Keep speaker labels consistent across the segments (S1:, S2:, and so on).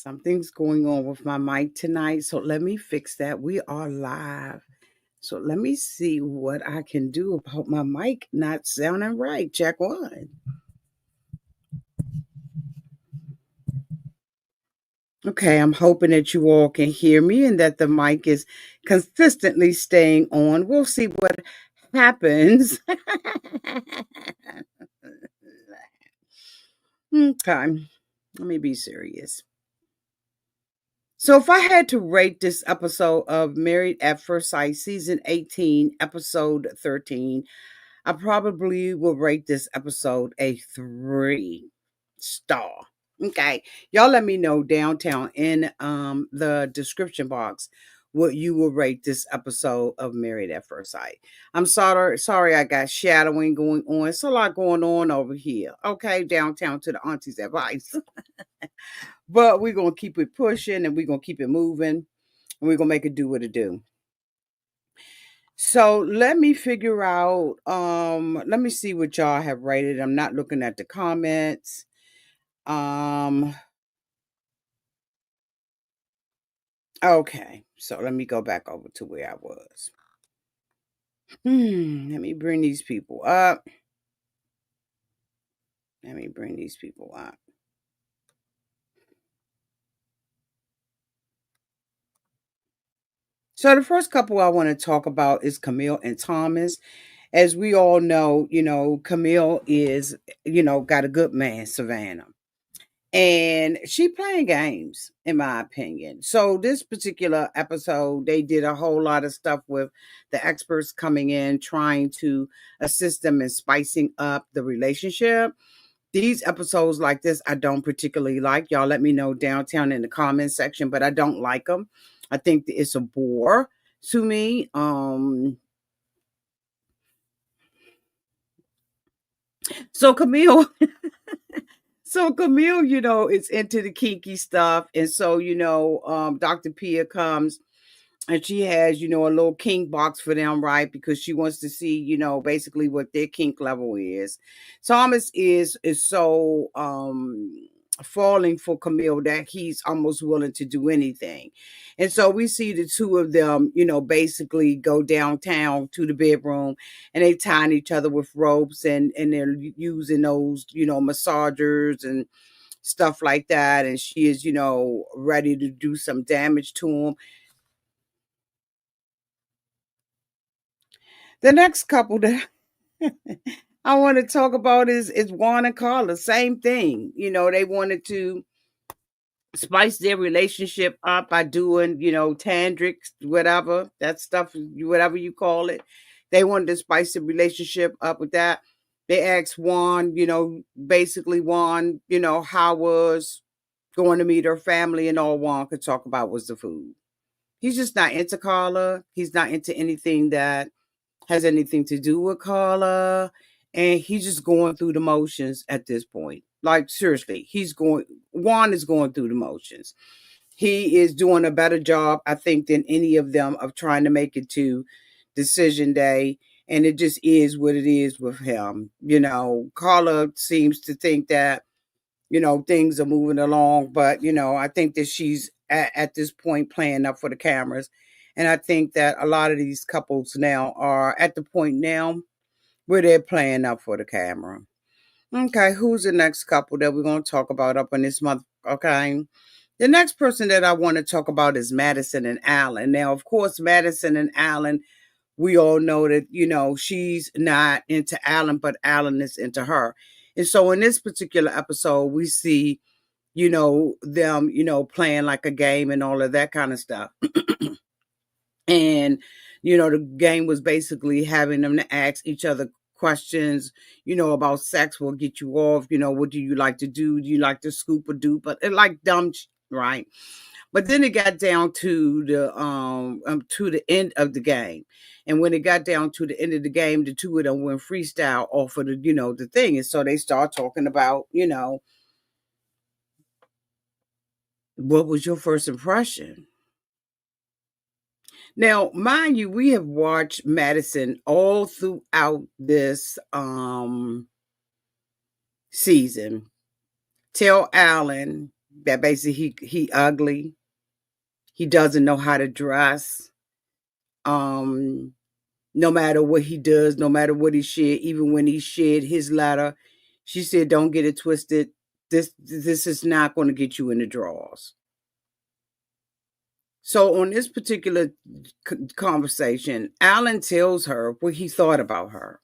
S1: Something's going on with my mic tonight, so let me fix that. We are live. So let me see what I can do about my mic not sounding right. Check one. Okay, I'm hoping that you all can hear me and that the mic is consistently staying on. We'll see what happens. Okay, let me be serious. So, if I had to rate this episode of Married at First Sight, season 18, episode 13, I probably will rate this episode a 3 star. Okay. Y'all let me know downtown in the description box what you will rate this episode of Married at First Sight. I'm sorry I got shadowing going on. It's a lot going on over here. Okay, downtown to the auntie's advice. But we're gonna keep it pushing and we're gonna keep it moving and we're gonna make it do what it do. So let me figure out, let me see what y'all have rated. I'm not looking at the comments. Okay, so let me go back over to where I was. Let me bring these people up. Let me bring these people up. So the first couple I want to talk about is Camille and Thomas. As we all know, Camille is, got a good man, Savannah. And she playing games, in my opinion. So this particular episode, they did a whole lot of stuff with the experts coming in, trying to assist them in spicing up the relationship. These episodes like this, I don't particularly like. Y'all let me know downtown in the comment section, but I don't like them. I think it's a bore to me. So Camille, so Camille, is into the kinky stuff, and so Dr. Pia comes and she has, a little kink box for them, right? Because she wants to see, basically what their kink level is. Thomas is so falling for Camille that he's almost willing to do anything. And so we see the two of them, basically go downtown to the bedroom and they tying each other with ropes and they're using those, massagers and stuff like that. And she is, ready to do some damage to him. The next couple that I want to talk about is Juan and Karla. Same thing. They wanted to spice their relationship up by doing, tantrics, whatever, that stuff, whatever you call it. They wanted to spice the relationship up with that. They asked Juan, basically Juan, how was going to meet her family, and all Juan could talk about was the food. He's just not into Karla. He's not into anything that has anything to do with Karla. And he's just going through the motions at this point. Like, seriously, Juan is going through the motions. He is doing a better job, I think, than any of them of trying to make it to decision day. And it just is what it is with him. Karla seems to think that, things are moving along. But, I think that she's at this point playing up for the cameras. And I think that a lot of these couples now are at the point now where they're playing up for the camera. Okay, who's the next couple that we're going to talk about up in this month? Okay. The next person that I want to talk about is Madison and Allen. Now, of course, Madison and Allen, we all know that, she's not into Allen, but Allen is into her. And so in this particular episode, we see, them, playing like a game and all of that kind of stuff. And, the game was basically having them to ask each other questions, about sex will get you off, what do you like to do? Do you like to scoop or do? But it like dumb, right? But then it got down to the end of the game. And when it got down to the end of the game, the two of them went freestyle off of the thing. And so they start talking about, what was your first impression? Now, mind you, we have watched Madison all throughout this season tell Allen that basically he ugly. He doesn't know how to dress. Um, no matter what he does, no matter what he shared, even when he shared his letter, she said, "Don't get it twisted. This is not going to get you in the drawers." So on this particular conversation, Allen tells her what he thought about her.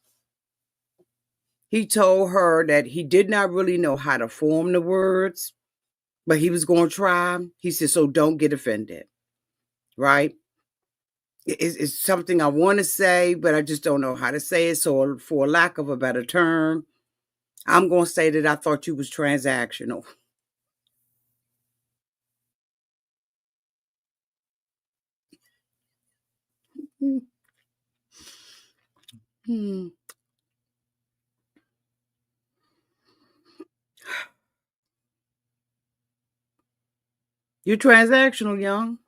S1: He told her that he did not really know how to form the words, but he was going to try. He said, "So don't get offended." Right? It's something I want to say, but I just don't know how to say it. So, for lack of a better term, I'm going to say that I thought you was transactional. Hmm. You're transactional, young.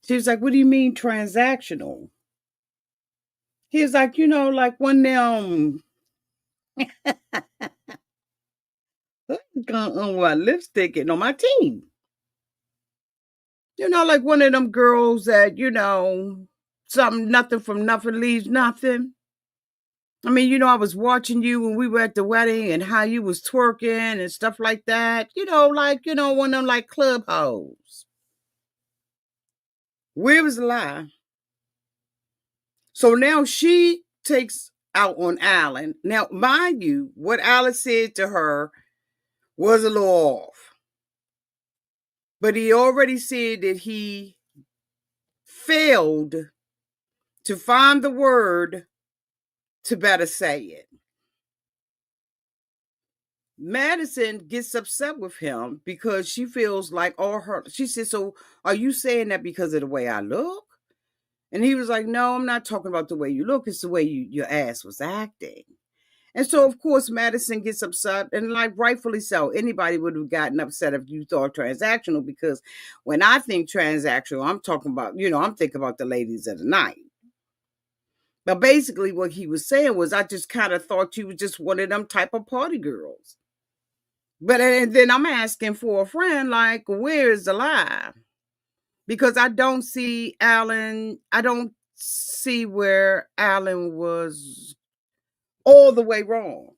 S1: She was like, "What do you mean transactional?" He was like, like one of them gonna wear lipstick and on my team. Like one of them girls that, something nothing from nothing leaves nothing. I mean, I was watching you when we were at the wedding and how you was twerking and stuff like that. Like, one of them like club hoes. Where was the lie? So now she takes out on Alan. Now, mind you, what Alan said to her was a little off. But he already said that he failed to find the word to better say it. Madison gets upset with him because she feels like she said, "So are you saying that because of the way I look?" And he was like, "No, I'm not talking about the way you look. It's the way your ass was acting." And so, of course, Madison gets upset, and like rightfully so. Anybody would have gotten upset if you thought transactional, because when I think transactional, I'm talking about, I'm thinking about the ladies of the night. But basically, what he was saying was, I just kind of thought you was just one of them type of party girls. But and then I'm asking for a friend, like, where is the lie? Because I don't see Alan. I don't see where Alan was all the way wrong.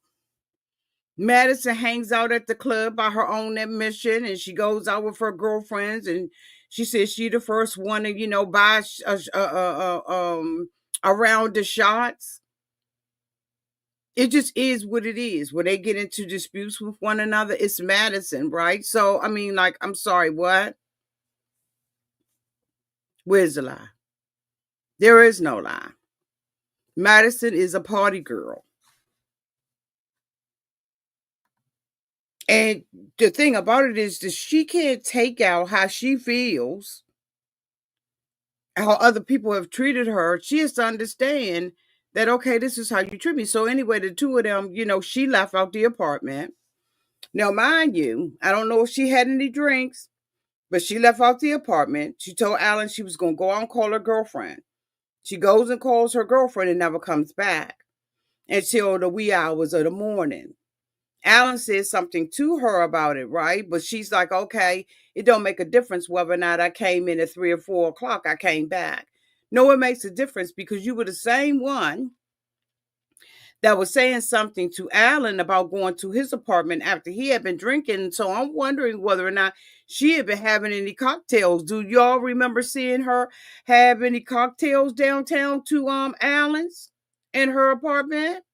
S1: Madison hangs out at the club by her own admission, and she goes out with her girlfriends, and she says she the first one to, buy a round of shots. It just is what it is. When they get into disputes with one another, it's Madison, right? So, I mean, like, I'm sorry, what? Where's the lie? There is no lie. Madison is a party girl. And the thing about it is that she can't take out how she feels, how other people have treated her. She has to understand that, okay, this is how you treat me. So, anyway, the two of them, she left out the apartment. Now, mind you, I don't know if she had any drinks, but she left out the apartment. She told Alan she was going to go out and call her girlfriend. She goes and calls her girlfriend and never comes back until the wee hours of the morning. Alan says something to her about it, right? But she's like, "Okay, it don't make a difference whether or not I came in at 3 or 4 o'clock. I came back." No, it makes a difference, because you were the same one that was saying something to Alan about going to his apartment after he had been drinking. So I'm wondering whether or not she had been having any cocktails. Do y'all remember seeing her have any cocktails downtown to Alan's in her apartment?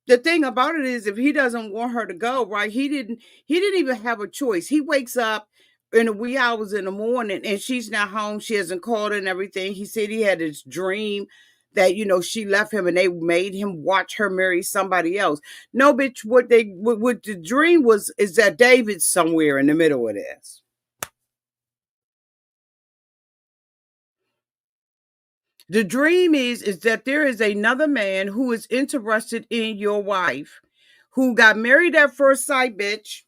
S1: The thing about it is, if he doesn't want her to go, right, he didn't even have a choice. He wakes up in the wee hours in the morning and she's not home. She hasn't called and everything. He said he had this dream that, she left him and they made him watch her marry somebody else. No, bitch, what the dream was is that David's somewhere in the middle of this. The dream is that there is another man who is interested in your wife, who got married at first sight, bitch.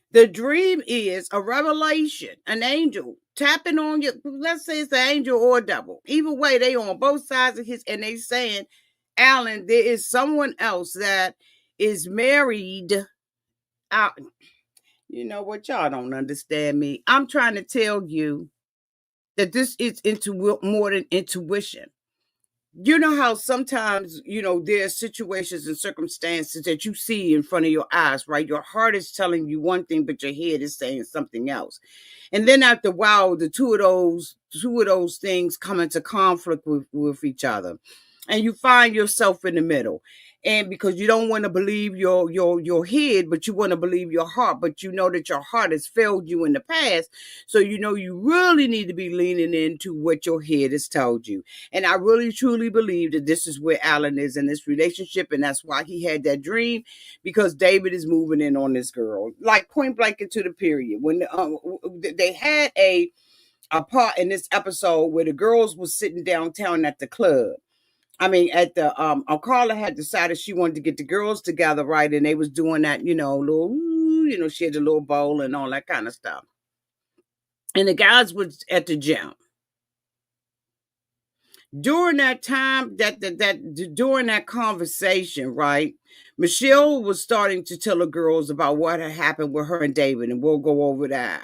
S1: The dream is a revelation, an angel tapping on you. Let's say it's an angel or a devil. Either way, they on both sides of his, and they saying, "Alan, there is someone else that is married out. You know what? Y'all don't understand me. I'm trying to tell you that this is more than intuition. You know how sometimes, there are situations and circumstances that you see in front of your eyes, right? Your heart is telling you one thing, but your head is saying something else. And then after a while, the two of those things come into conflict with each other. And you find yourself in the middle. And because you don't want to believe your head, but you want to believe your heart, but you know that your heart has failed you in the past. So you know you really need to be leaning into what your head has told you. And I really truly believe that this is where Alan is in this relationship, and that's why he had that dream, because David is moving in on this girl, like point blank into the period. When they had a part in this episode where the girls was sitting downtown at the club. I mean, at the Carla had decided she wanted to get the girls together, right? And they was doing that, little, she had a little bowl and all that kind of stuff. And the guys was at the gym. During that time, during that conversation, right? Michelle was starting to tell the girls about what had happened with her and David, and we'll go over that.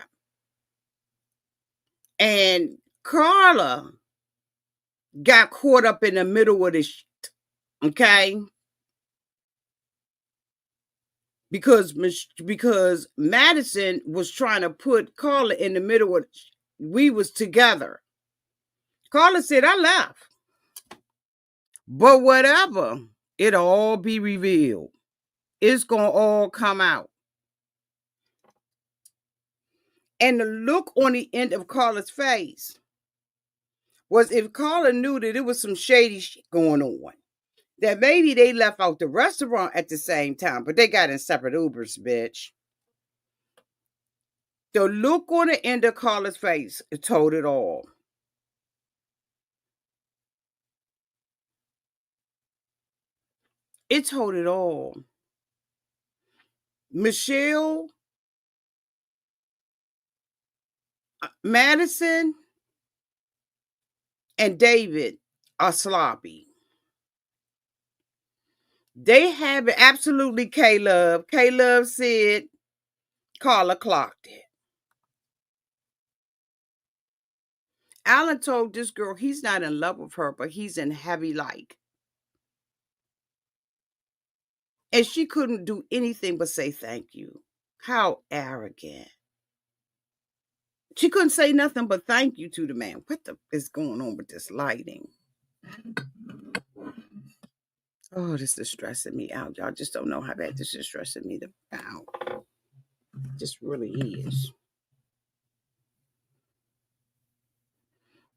S1: And Carla got caught up in the middle of this shit, okay? Because Madison was trying to put Carla in the middle of we was together. Carla said, I left. But whatever, it'll all be revealed. It's gonna all come out. And the look on the end of Carla's face was, if Carla knew that it was some shady shit going on, that maybe they left out the restaurant at the same time, but they got in separate Ubers, bitch. The look on the end of Carla's face, it told it all. It told it all. Michelle, Madison, and David are sloppy. They have it absolutely, K-Love. K-Love said Carla clocked it. Alan told this girl he's not in love with her, but he's in heavy like. And she couldn't do anything but say thank you. How arrogant. She couldn't say nothing but thank you to the man. What the is going on with this lighting? Oh, this is stressing me out. Y'all just don't know how bad this is stressing me out. It just really is.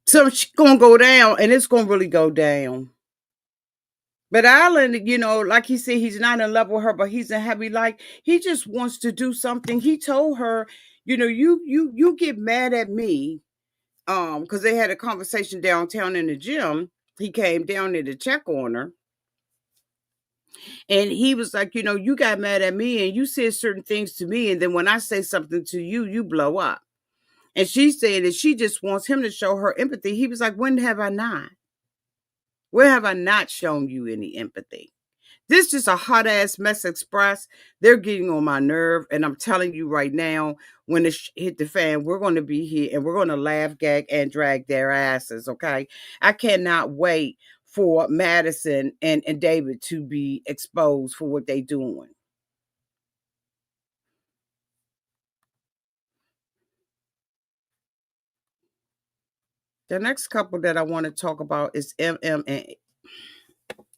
S1: So she's gonna go down, and it's gonna really go down. But Alan, like he said, he's not in love with her, but he's in heavy like. He just wants to do something. He told her, you get mad at me, because they had a conversation downtown in the gym. He came down there to check on her. And he was like, you got mad at me and you said certain things to me. And then when I say something to you, you blow up. And she said that she just wants him to show her empathy. He was like, when have I not? Where have I not shown you any empathy? This is a hot ass mess express. They're getting on my nerve. And I'm telling you right now, when it hit the fan, we're going to be here and we're going to laugh, gag, and drag their asses. Okay. I cannot wait for Madison and David to be exposed for what they doing. The next couple that I want to talk about is Emem and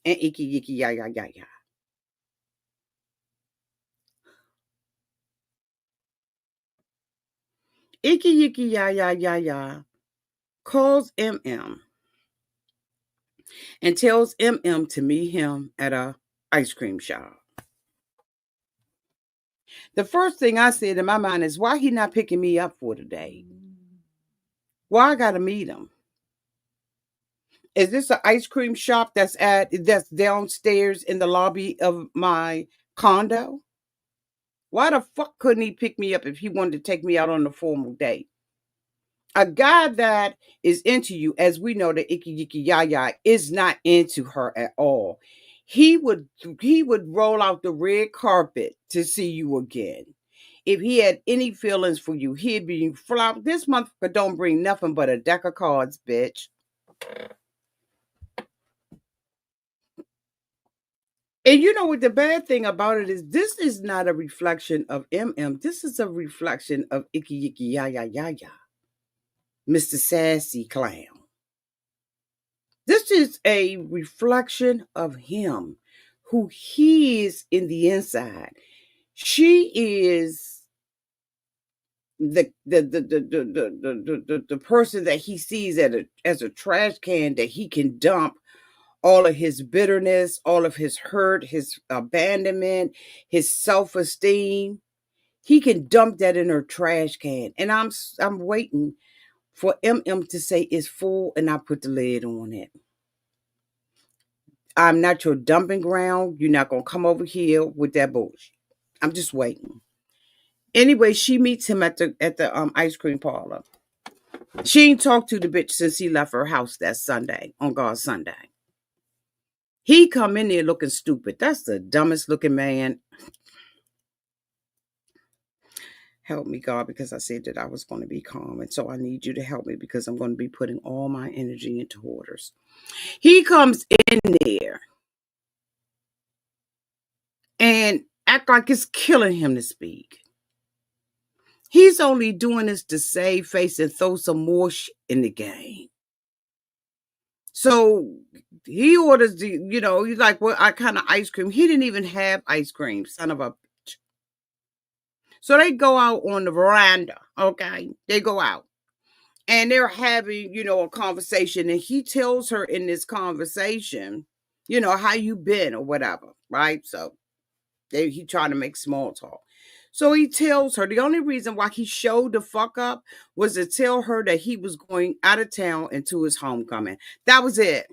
S1: Ikechi, ya ya ya ya. Ikechi, ya ya ya ya calls Emem and tells Emem to meet him at a ice cream shop. The first thing I said in my mind is, why he not picking me up for today? Why I gotta meet him? Is this an ice cream shop that's downstairs in the lobby of my condo? Why the fuck couldn't he pick me up if he wanted to take me out on a formal date? A guy that is into you, as we know that Iki Yiki Yaya is not into her at all. he would he would roll out the red carpet to see you again. If he had any feelings for you, he'd be flop. This motherfucker don't bring nothing but a deck of cards, bitch. And you know what the bad thing about it is? This is not a reflection of MM. This is a reflection of Icky Icky Ya Ya Ya Ya, Mr. Sassy Clown. This is a reflection of him, who he is in the inside. She is the person that he sees as a trash can that he can dump all of his bitterness, all of his hurt, his abandonment, his self-esteem. He can dump that in her trash can. And I'm waiting for MM to say it's full and I put the lid on it. I'm not your dumping ground. You're not gonna come over here with that bullshit. I'm just waiting. Anyway, she meets him at the ice cream parlor. She ain't talked to the bitch since he left her house that Sunday, on God's Sunday. He come in there looking stupid. That's the dumbest looking man. Help me, God, because I said that I was going to be calm. And so I need you to help me because I'm going to be putting all my energy into orders. He comes in there and act like it's killing him to speak. He's only doing this to save face and throw some more shit in the game. So he orders he's like, what kind of ice cream? He didn't even have ice cream, son of a bitch. So they go out on the veranda, okay? They go out. And they're having, a conversation. And he tells her in this conversation, how you been or whatever, right? So he trying to make small talk. So he tells her the only reason why he showed the fuck up was to tell her that he was going out of town into his homecoming. That was it.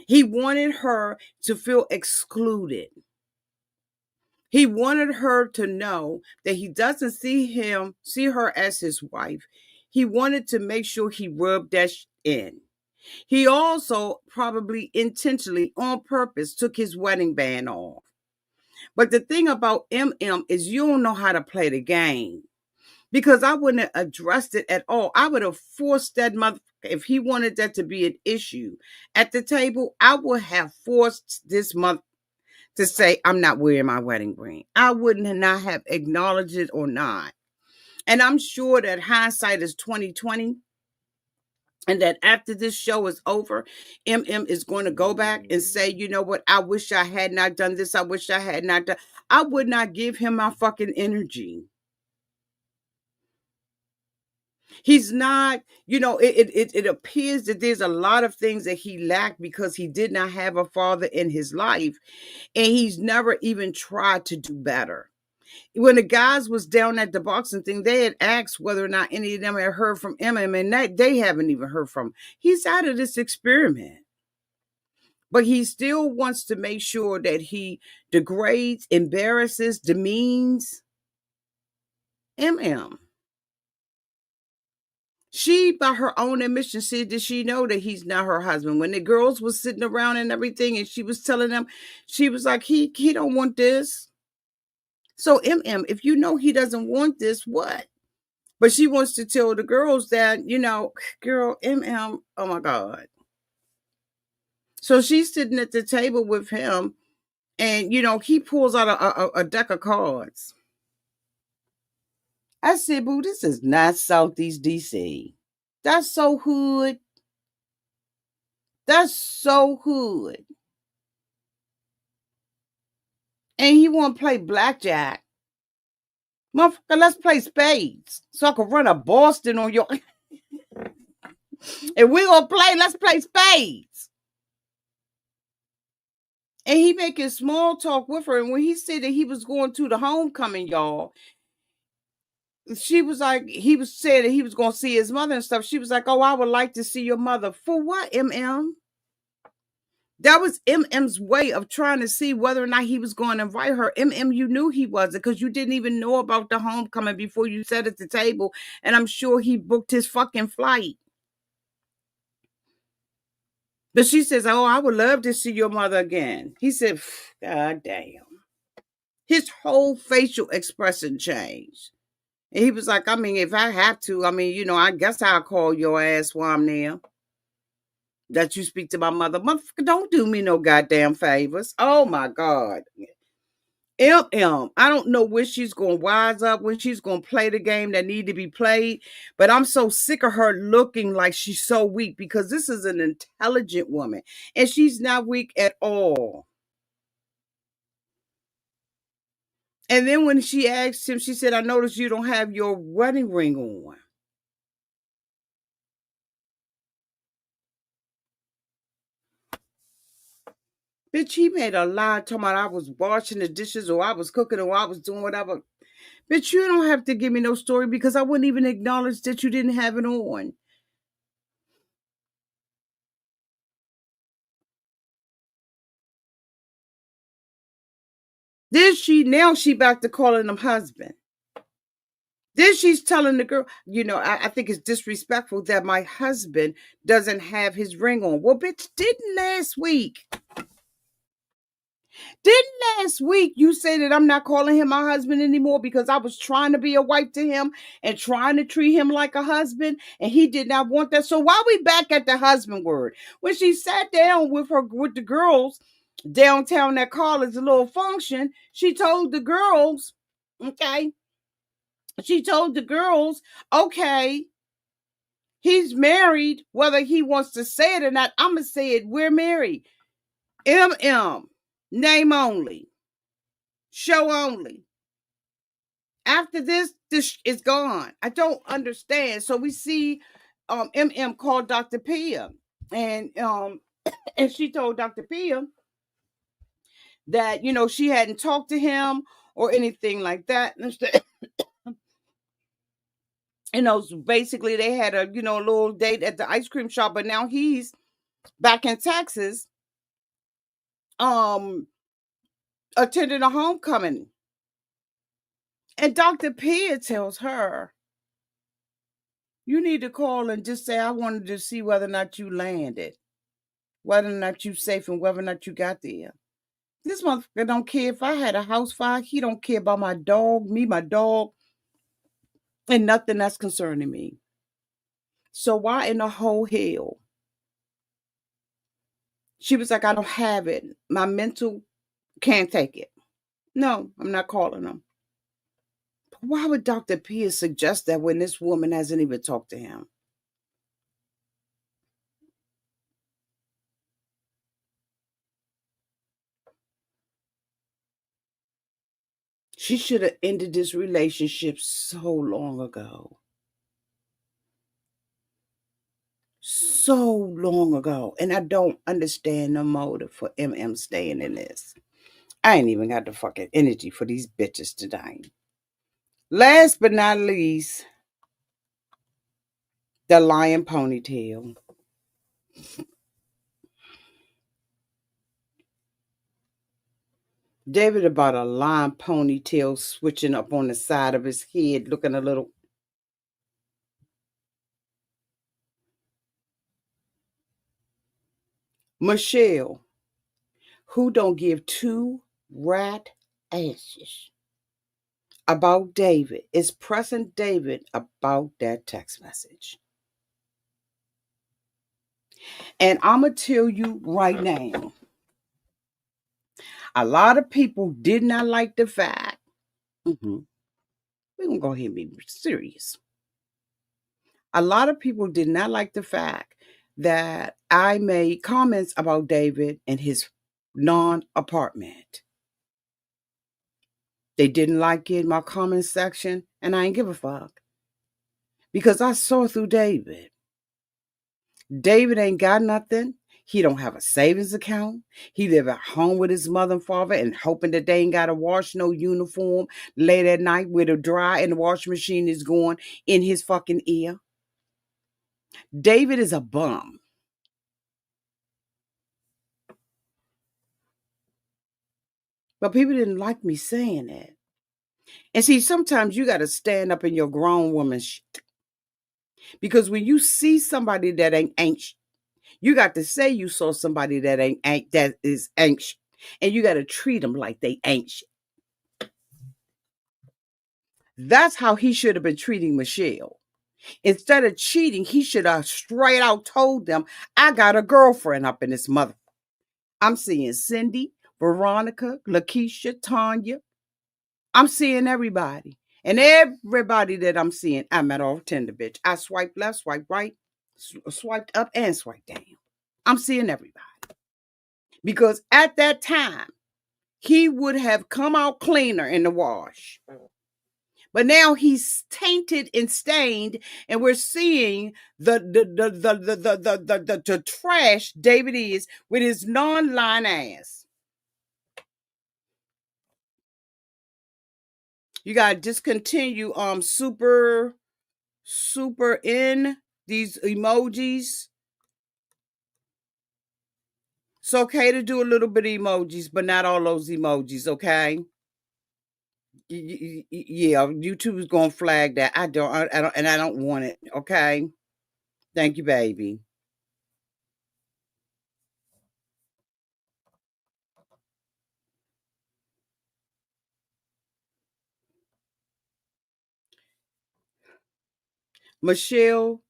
S1: He wanted her to feel excluded. He wanted her to know that he doesn't see her as his wife. He wanted to make sure he rubbed that in. He also probably intentionally, on purpose, took his wedding band off. But the thing about MM is you don't know how to play the game. Because I wouldn't have addressed it at all. I would have forced that mother, if he wanted that to be an issue at the table, I would have forced this mother to say, I'm not wearing my wedding ring. I wouldn't not have acknowledged it or not. And I'm sure that hindsight is 2020. And that after this show is over, MM is going to go back and say, you know what? I wish I had not done this. I wish I had not done. I would not give him my fucking energy. He's not, it appears that there's a lot of things that he lacked because he did not have a father in his life. And he's never even tried to do better. When the guys was down at the boxing thing, they had asked whether or not any of them had heard from Emem, and they haven't even heard from him. He's out of this experiment. But he still wants to make sure that he degrades, embarrasses, demeans Emem. She, by her own admission, said that she know that he's not her husband. When the girls was sitting around and everything, and she was telling them, she was like, he don't want this. So, if you know he doesn't want this, what? But she wants to tell the girls that, girl, oh my God. So she's sitting at the table with him, and, he pulls out a deck of cards. I said, boo, this is not Southeast DC. That's so hood. That's so hood. And he want to play blackjack. Motherfucker, let's play spades. So I can run a Boston on your... And we're going to play, let's play spades. And he making small talk with her. And when he said that he was going to the homecoming, y'all, she was like, he was saying that he was going to see his mother and stuff. She was like, oh, I would like to see your mother. For what, MM? That was MM's way of trying to see whether or not he was going to invite her. MM, you knew he wasn't because you didn't even know about the homecoming before you sat at the table. And I'm sure he booked his fucking flight. But she says, "Oh, I would love to see your mother again." He said, "God damn." His whole facial expression changed. And he was like, "I mean, if I have to, I mean, I guess I'll call your ass while I'm there. That you speak to my mother. Motherfucker, don't do me no goddamn favors." Oh my God. I don't know when she's going to wise up, when she's going to play the game that need to be played, but I'm so sick of her looking like she's so weak because this is an intelligent woman and she's not weak at all. And then when she asked him, she said, "I noticed you don't have your wedding ring on." Bitch, he made a lie talking about I was washing the dishes or I was cooking or I was doing whatever. Bitch, you don't have to give me no story because I wouldn't even acknowledge that you didn't have it on. Then now she back to calling him husband. Then she's telling the girl, I think it's disrespectful that my husband doesn't have his ring on. Well, bitch, didn't last week you say that I'm not calling him my husband anymore because I was trying to be a wife to him and trying to treat him like a husband and he did not want that. So why we back at the husband word? When she sat down with the girls downtown at Karla's little function, she told the girls, okay, okay, he's married, whether he wants to say it or not. I'm going to say it. We're married. Name only, show only. After this is gone. I don't understand. So we see called Dr. Pia. And and she told Dr. Pia that, she hadn't talked to him or anything like that. So basically they had a little date at the ice cream shop, but now he's back in Texas, um, attending a homecoming. And Dr. Pia tells her, "You need to call and just say I wanted to see whether or not you landed, whether or not you safe, and whether or not you got there." This motherfucker don't care if I had a house fire. He don't care about my dog, my dog, and nothing that's concerning me. So why in the whole hell? She was like, "I don't have it. My mental can't take it." No, I'm not calling him. But why would Dr. Pia suggest that when this woman hasn't even talked to him? She should have ended this relationship so long ago. So long ago. And I don't understand the motive for MM staying in this. I ain't even got the fucking energy for these bitches today. Last but not least, the lion ponytail. David about a lion ponytail switching up on the side of his head, looking a little. Michelle, who don't give two rat asses about David, is pressing David about that text message. And I'm going to tell you right now, a lot of people did not like the fact. We're going to go ahead and be serious. A lot of people did not like the fact that I made comments about David and his non apartment. They didn't like it in my comment section, and I ain't give a fuck because I saw through David. David ain't got nothing. He don't have a savings account. He live at home with his mother and father and hoping that they ain't got to wash no uniform late at night with a dry and the washing machine is going in his fucking ear. David is a bum. But people didn't like me saying that. And see, sometimes you got to stand up in your grown woman shit. Because when you see somebody that ain't You got to say you saw somebody that is anxious, and you got to treat them like they anxious. That's how he should have been treating Michelle. Instead of cheating, he should have straight out told them, I got a girlfriend up in this mother. I'm seeing Cindy, Veronica, Lakeisha, Tanya. I'm seeing everybody. And everybody that I'm seeing, I'm at off Tinder, bitch. I swipe left, swipe right, swiped up, and swiped down. I'm seeing everybody. Because at that time, he would have come out cleaner in the wash. But now he's tainted and stained, and we're seeing the trash David is with his non-line ass. You gotta discontinue super in these emojis. It's okay to do a little bit of emojis, but not all those emojis, okay? Yeah, YouTube is gonna flag that. I don't, and I don't want it. Okay, thank you, baby. Michelle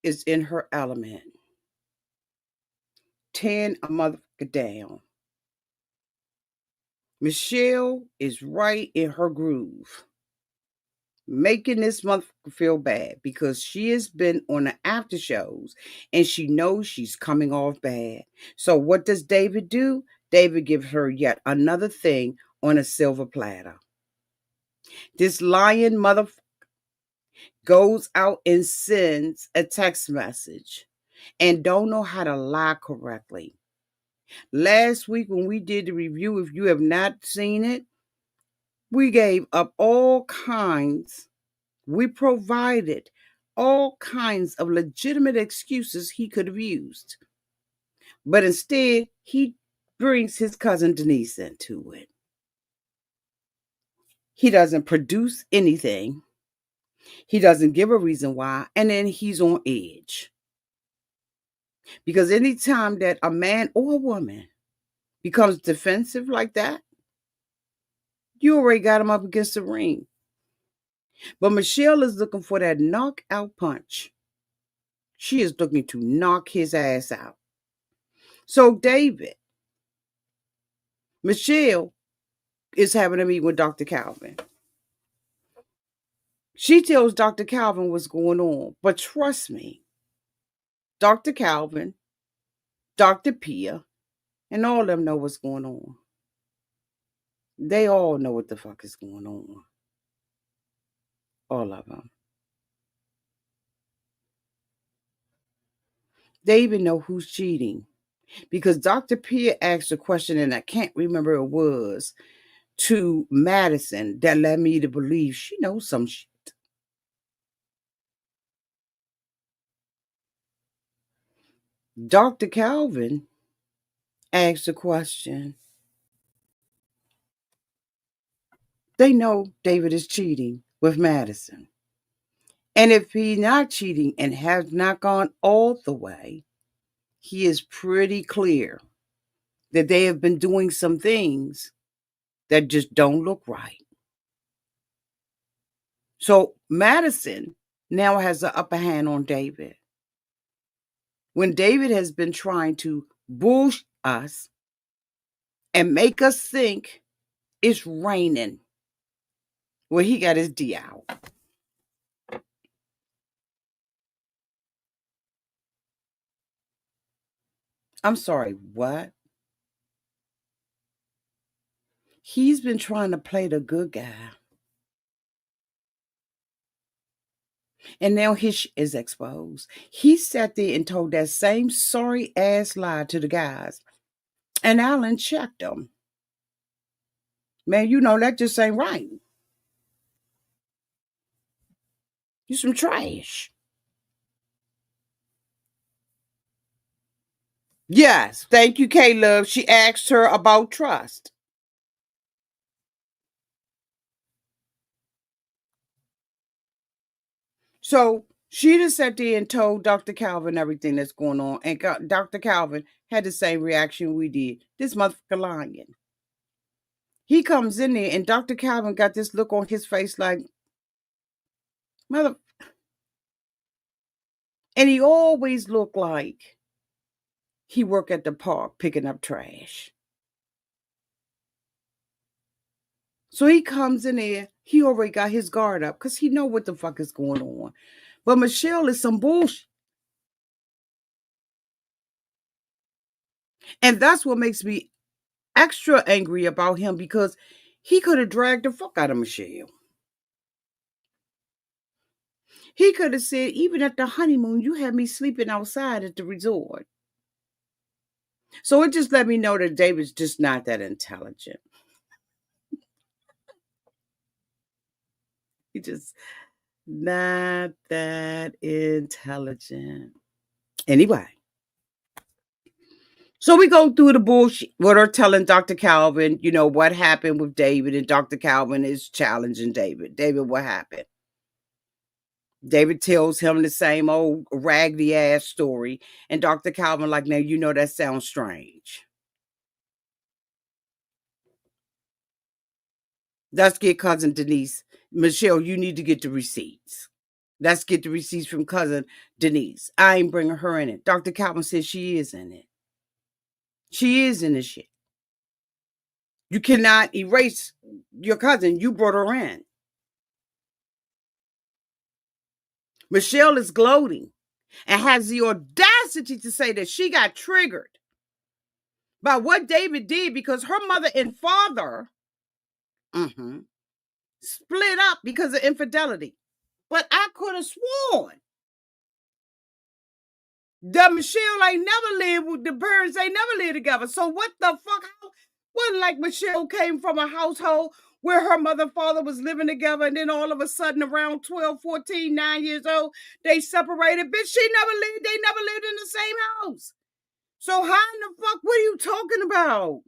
S1: is in her element. 10 a motherfucker down. Michelle is right in her groove, making this motherfucker feel bad because she has been on the after shows and she knows she's coming off bad. So what does David do? David gives her yet another thing on a silver platter. This lying motherfucker goes out and sends a text message and don't know how to lie correctly. Last week when we did the review, if you have not seen it, we gave up all kinds, we provided all kinds of legitimate excuses he could have used. But instead, he brings his cousin Denise into it. He doesn't produce anything. He doesn't give a reason why. And then he's on edge. Because anytime that a man or a woman becomes defensive like that, you already got him up against the ring. But Michelle is looking for that knockout punch. She is looking to knock his ass out. So David, Michelle is having a meeting with Dr. Calvin. She tells Dr. Calvin what's going on. But trust me, Dr. Calvin, Dr. Pia, and all of them know what's going on. They all know what the fuck is going on. All of them. They even know who's cheating. Because Dr. Pia asked a question, and I can't remember it was, to Madison that led me to believe she knows some shit. Dr. Calvin asked a question. They know David is cheating with Madison. And if he's not cheating and has not gone all the way, he is pretty clear that they have been doing some things that just don't look right. So Madison now has the upper hand on David. When David has been trying to bullshit us and make us think it's raining, well, he got his D out. I'm sorry, what? He's been trying to play the good guy. And now his is exposed. He sat there and told that same sorry ass lie to the guys. And Allen checked him. Man, you know that just ain't right. You some trash. Yes, thank you, Caleb. She asked her about trust. So She just sat there and told Dr. Calvin everything that's going on. And Dr. Calvin had the same reaction we did. This motherfucker lying. He comes in there and Dr. Calvin got this look on his face like, mother. And he always looked like he worked at the park picking up trash. So he comes in there. He already got his guard up because he know what the fuck is going on. But Michelle is some bullshit. And that's what makes me extra angry about him because he could have dragged the fuck out of Michelle. He could have said, even at the honeymoon, you had me sleeping outside at the resort. So it just let me know that David's just not that intelligent. He just not that intelligent. Anyway. So we go through the bullshit with her telling Dr. Calvin, what happened with David, and Dr. Calvin is challenging David. David, what happened? David tells him the same old raggedy ass story. And Dr. Calvin, like, now, that sounds strange. Let's get Cousin Denise. Michelle, you need to get the receipts. Let's get the receipts from Cousin Denise. I ain't bringing her in it. Dr. Calvin says she is in it. She is in the shit. You cannot erase your cousin. You brought her in. Michelle is gloating and has the audacity to say that she got triggered by what David did because her mother and father split up because of infidelity. But I could have sworn that Michelle ain't never lived with the parents. They never lived together. So what the fuck? Wasn't like Michelle came from a household where her mother and father was living together, and then all of a sudden around 12, 14, 9 years old, they separated. Bitch, they never lived in the same house. So how in the fuck, what are you talking about?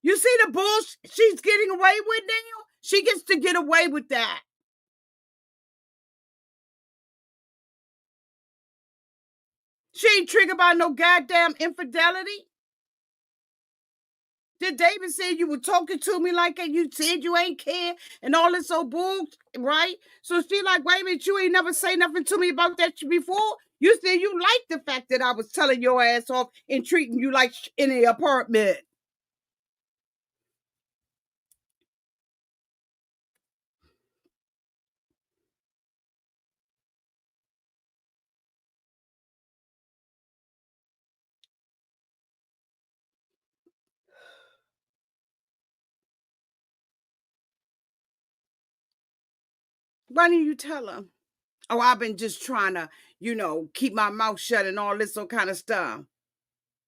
S1: You see the bullshit she's getting away with now? She gets to get away with that. She ain't triggered by no goddamn infidelity. Did David say you were talking to me like that? You said you ain't care and all this old bull, right? So she like, wait a minute, you ain't never say nothing to me about that before? You said you liked the fact that I was telling your ass off and treating you like in the apartment. Why didn't you tell him? Oh, I've been just trying to, keep my mouth shut and all this kind of stuff.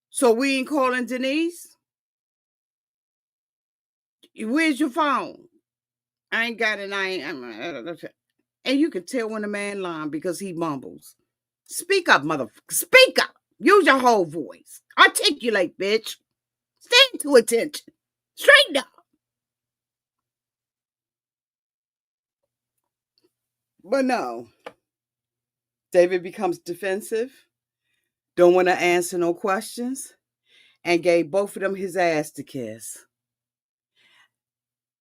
S1: So we ain't calling Denise? Where's your phone? I ain't got it. And you can tell when a man lying because he mumbles. Speak up, motherfucker. Speak up. Use your whole voice. Articulate, bitch. Stand to attention. Straighten up. But no. David becomes defensive. Don't want to answer no questions. And gave both of them his ass to kiss.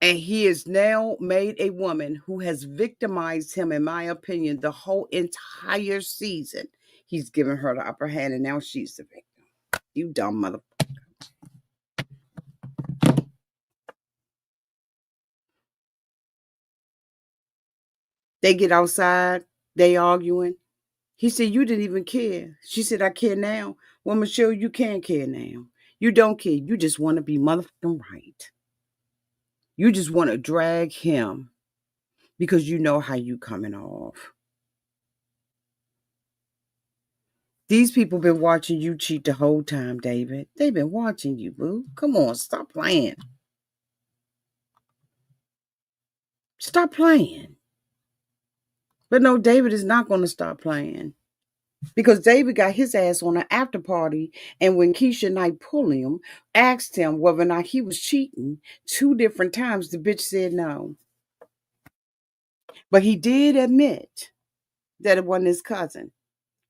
S1: And he has now made a woman who has victimized him, in my opinion, the whole entire season. He's given her the upper hand, and now she's the victim. You dumb motherfucker. They get outside. They arguing. He said, you didn't even care. She said, I care now. Well, Michelle, you can't care now. You don't care. You just want to be motherfucking right. You just want to drag him because you know how you coming off. These people been watching you cheat the whole time, David. They've been watching you, boo. Come on, stop playing. Stop playing. But no, David is not going to stop playing. Because David got his ass on an after party, and when Keisha Knight pulled him, asked him whether or not he was cheating 2 different times, the bitch said no. But he did admit that it wasn't his cousin.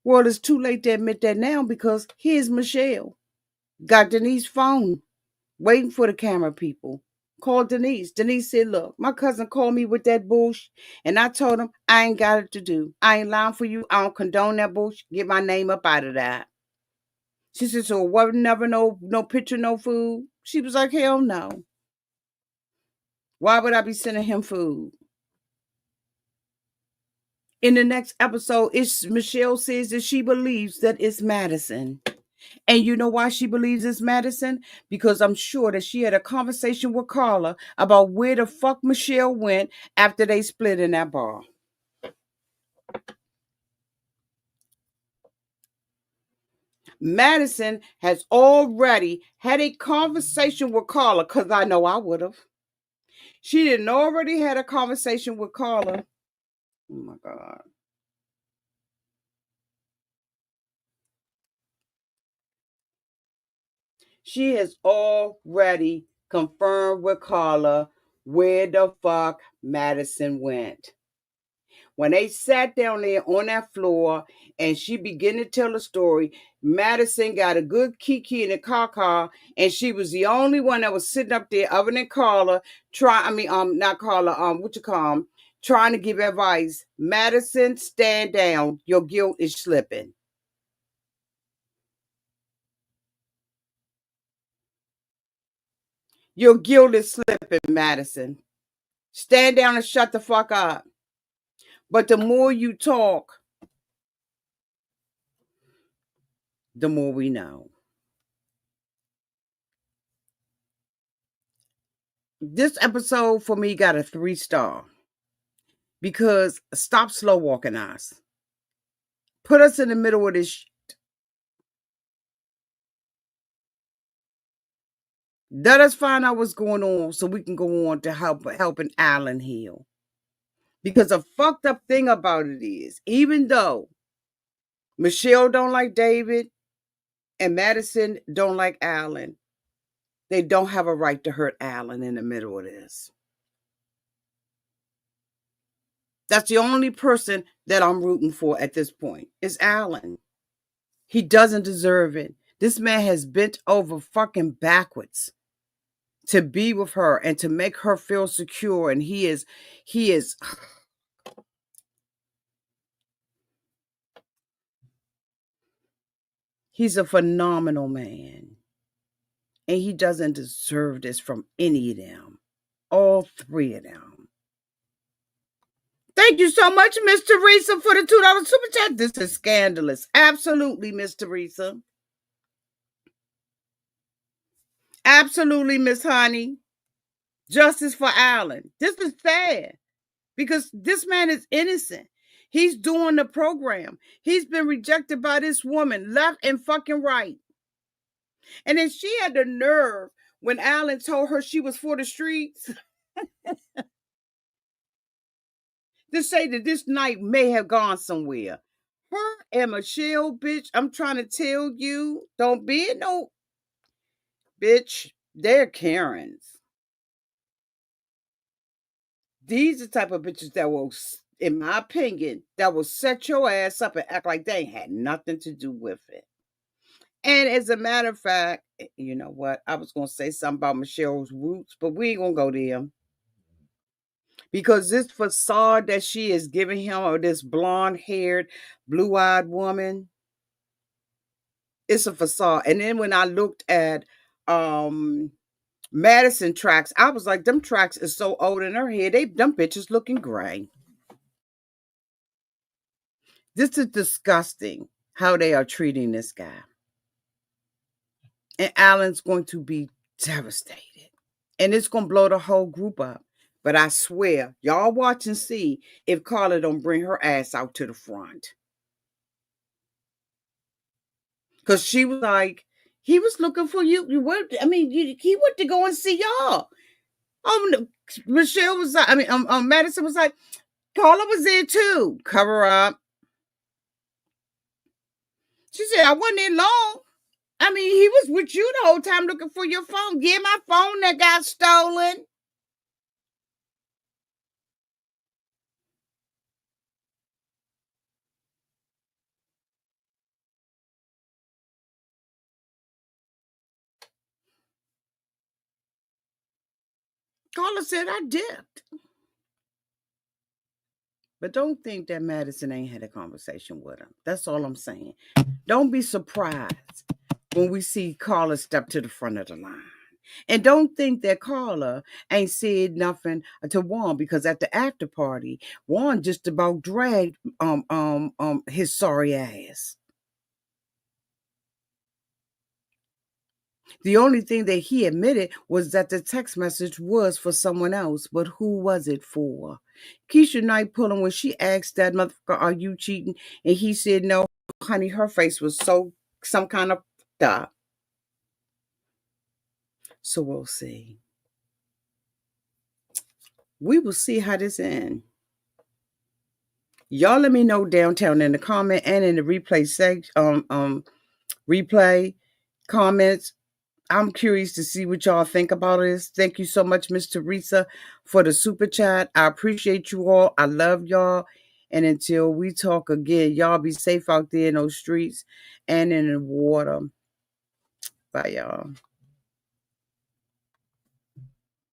S1: Well, it's too late to admit that now because here's Michelle. Got Denise's phone, waiting for the camera people. Called Denise. Denise said, look, my cousin called me with that bullshit. And I told him, I ain't got it to do. I ain't lying for you. I don't condone that bullshit. Get my name up out of that. She said, so what, never no picture, no food? She was like, hell no. Why would I be sending him food? In the next episode, it's Michelle says that she believes that it's Madison. And you know why she believes it's Madison? Because I'm sure that she had a conversation with Karla about where the fuck Michelle went after they split in that bar. Madison has already had a conversation with Karla, because I know I would have. She didn't already had a conversation with Karla. Oh my God. She has already confirmed with Karla where the fuck Madison went. When they sat down there on that floor and she began to tell the story, Madison got a good kiki and a caca, and she was the only one that was sitting up there other than Karla, not Karla, what you call 'em, trying to give advice. Madison, stand down. Your guilt is slipping. Your guilt is slipping, Madison. Stand down and shut the fuck up. But the more you talk, the more we know. This episode for me got a 3-star because stop slow walking us. Put us in the middle of this. Let us find out what's going on so we can go on to helping Allen heal. Because the fucked up thing about it is, even though Michelle don't like David and Madison don't like Allen, they don't have a right to hurt Allen in the middle of this. That's the only person that I'm rooting for at this point is Allen. He doesn't deserve it. This man has bent over fucking backwards to be with her and to make her feel secure. And he is he's a phenomenal man. And he doesn't deserve this from any of them. All three of them. Thank you so much, Miss Teresa, for the $2 super chat. This is scandalous. Absolutely, Miss Teresa. Absolutely, Miss Honey. Justice for Allen. This is sad because this man is innocent. He's doing the program. He's been rejected by this woman left and fucking right. And then she had the nerve when Allen told her she was for the streets to say that this night may have gone somewhere. Her and Michelle, bitch, I'm trying to tell you, don't be no bitch. They're Karens. These are the type of bitches that will, in my opinion, that will set your ass up and act like they ain't had nothing to do with it. And as a matter of fact, you know what? I was gonna say something about Michelle's roots, but we ain't gonna go there. Because this facade that she is giving him, or this blonde-haired, blue-eyed woman, it's a facade. And then when I looked at Madison tracks, I was like, them tracks is so old in her head. Them bitches looking gray. This is disgusting how they are treating this guy. And Alan's going to be devastated. And it's going to blow the whole group up. But I swear, y'all watch and see if Karla don't bring her ass out to the front. Because she was like, he was looking for you. He went to go and see y'all. Michelle was like, Madison was like, Karla was there too. Cover up. She said, I wasn't there long. He was with you the whole time looking for your phone. Get my phone that got stolen. Karla said, I dipped. But don't think that Madison ain't had a conversation with him. That's all I'm saying. Don't be surprised when we see Karla step to the front of the line. And don't think that Karla ain't said nothing to Juan, because at the after party, Juan just about dragged his sorry ass. The only thing that he admitted was that the text message was for someone else, but who was it for? Keisha Knight pulling when she asked that motherfucker, "Are you cheating?" And he said, "No, honey." Her face was so some kind of up. So we'll see. We will see how this ends. Y'all let me know downtown in the comment and in the replay section, replay comments. I'm curious to see what y'all think about this. Thank you so much, Miss Teresa, for the super chat. I appreciate you all. I love y'all. And until we talk again, y'all be safe out there in those streets and in the water. Bye, y'all.